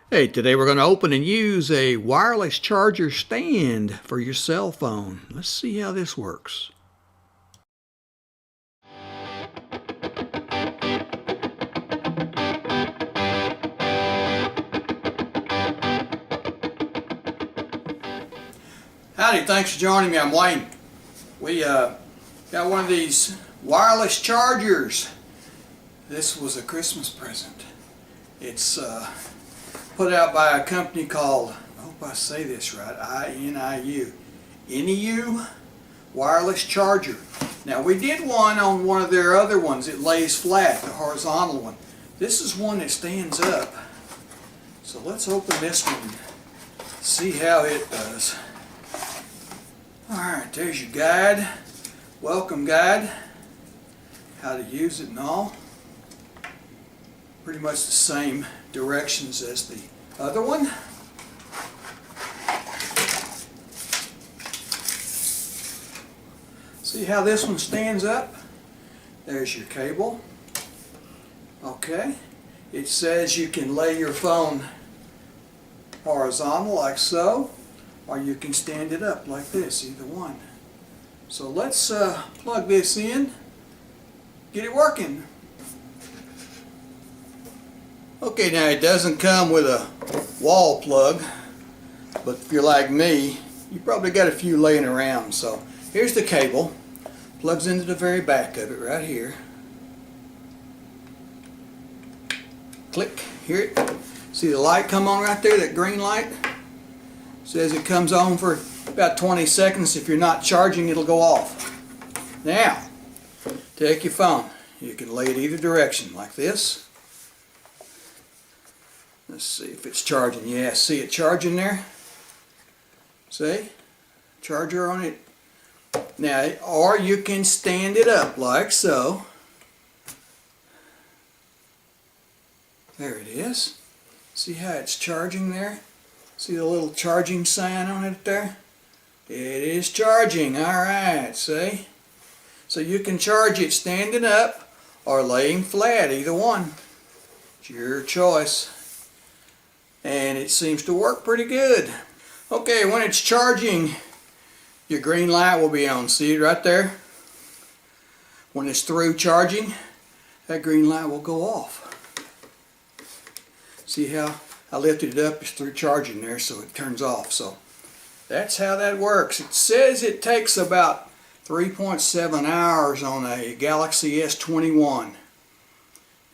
Hey, today we're going to open and use a wireless charger stand for your cell phone. Let's see how this works. Howdy, thanks for joining me. I'm Wayne. We got one of these wireless chargers. This was a Christmas present. It's put out by a company called, I hope I say this right, INIU. INIU wireless charger. Now we did one on one of their other ones. It lays flat, the horizontal one. This is one that stands up. So let's open this one and see how it does. Alright, there's your guide. Welcome guide. How to use it and all. Pretty much the same directions as the other one. See how this one stands up? There's your cable. Okay. It says you can lay your phone horizontal like so, or you can stand it up like this, either one. So let's plug this in, get it working. Okay, now it doesn't come with a wall plug, but if you're like me, you probably got a few laying around. So here's the cable, plugs into the very back of it right here. Click, hear it? See the light come on right there, that green light? Says it comes on for about 20 seconds. If you're not charging, it'll go off. Now, take your phone. You can lay it either direction like this. Let's see if it's charging. Yeah, see it charging there? See? Charger on it. Now, or you can stand it up like so. There it is. See how it's charging there? See the little charging sign on it there? It is charging. Alright, see? So you can charge it standing up or laying flat, either one. It's your choice. And it seems to work pretty good. Okay, when it's charging, your green light will be on. See it right there? When it's through charging, that green light will go off. See how I lifted it up, it's through charging there, so it turns off. So that's how that works. It says it takes about 3.7 hours on a Galaxy S21.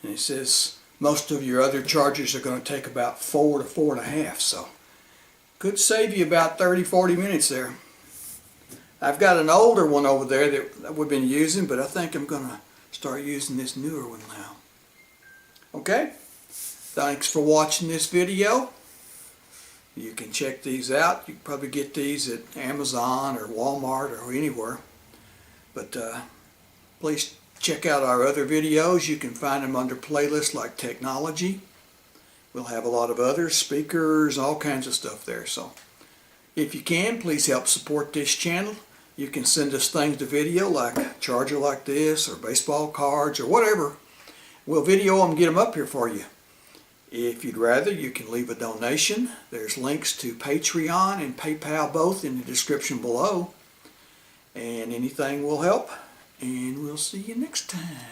And it says most of your other chargers are going to take about 4 to 4.5. So could save you about 30-40 minutes there. I've got an older one over there that we've been using, but I think I'm going to start using this newer one now. Okay? Thanks for watching this video. You can check these out. You can probably get these at Amazon or Walmart or anywhere. But please check out our other videos. You can find them under playlists like technology. We'll have a lot of other speakers, all kinds of stuff there. So if you can, please help support this channel. You can send us things to video like a charger like this or baseball cards or whatever. We'll video them and get them up here for you. If you'd rather, you can leave a donation. There's links to Patreon and PayPal both in the description below. And anything will help. And we'll see you next time.